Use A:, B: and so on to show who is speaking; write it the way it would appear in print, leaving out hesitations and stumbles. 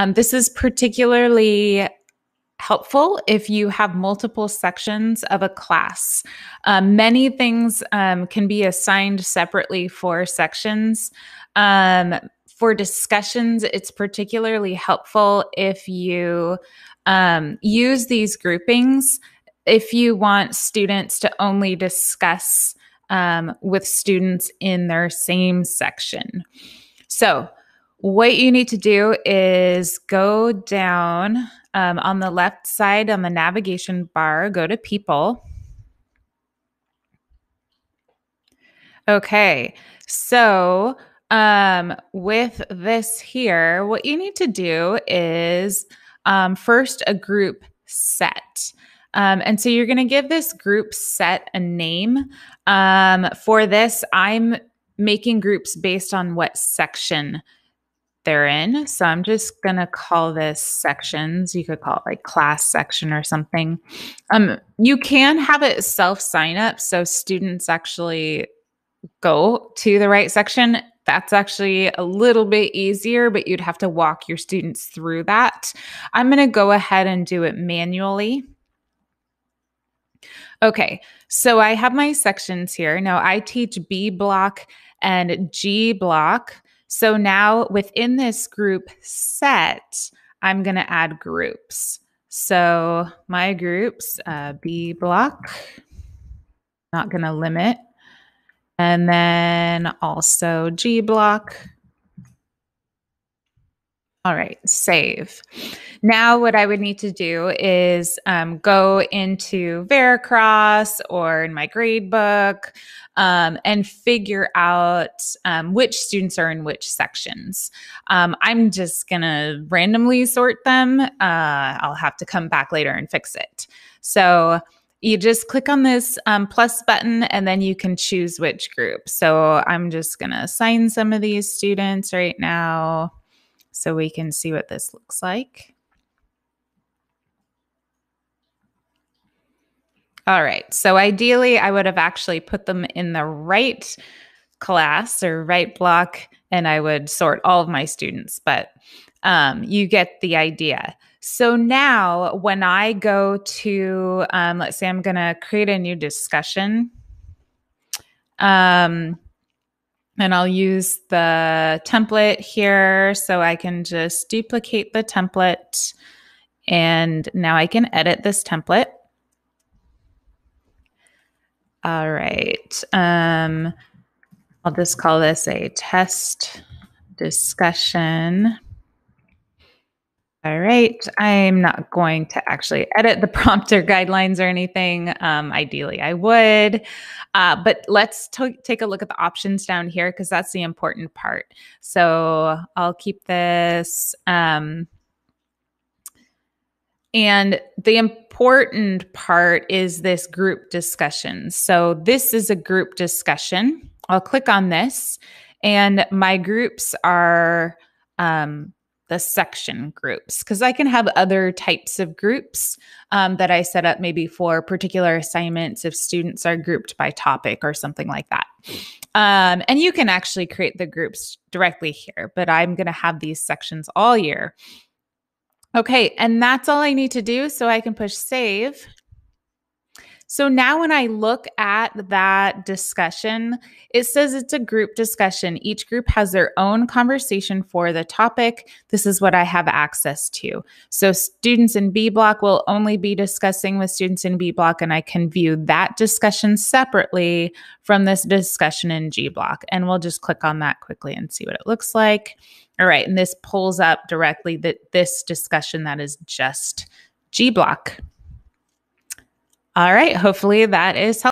A: This is particularly helpful if you have multiple sections of a class. Many things can be assigned separately for sections. For discussions, it's particularly helpful if you use these groupings if you want students to only discuss with students in their same section. So, what you need to do is go down on the left side on the navigation bar, go to People. Okay, so with this here, what you need to do is first a group set. And so you're going to give this group set a name. For this, I'm making groups based on what section they're in. So I'm just going to call this sections. You could call it like class section or something. You can have it self sign up. So students actually go to the right section. That's actually a little bit easier, but you'd have to walk your students through that. I'm going to go ahead and do it manually. Okay, so I have my sections here. Now I teach B block and G block. So now within this group set, I'm going to add groups. So my groups, B block, not going to limit. And then also G block. All right, save. Now what I would need to do is go into Veracross or in my gradebook and figure out which students are in which sections. I'm just going to randomly sort them. I'll have to come back later and fix it. So you just click on this plus button and then you can choose which group. So I'm just going to assign some of these students right now so we can see what this looks like. All right, so ideally I would have actually put them in the right class or right block and I would sort all of my students, but you get the idea. So now when I go to, let's say I'm going to create a new discussion. And I'll use the template here so I can just duplicate the template. And now I can edit this template. All right. I'll just call this a test discussion. All right. I'm not going to actually edit the prompter guidelines or anything. Ideally, I would. But let's take a look at the options down here because that's the important part. So I'll keep this. And the important part is this group discussion. So this is a group discussion. I'll click on this and my groups are the section groups because I can have other types of groups that I set up maybe for particular assignments if students are grouped by topic or something like that. And you can actually create the groups directly here, but I'm going to have these sections all year. Okay, and that's all I need to do, so I can push save. So now when I look at that discussion, it says it's a group discussion. Each group has their own conversation for the topic. This is what I have access to. So students in B block will only be discussing with students in B block, and I can view that discussion separately from this discussion in G block. And we'll just click on that quickly and see what it looks like. All right, and this pulls up directly this discussion that is just G block. All right, hopefully that is helpful.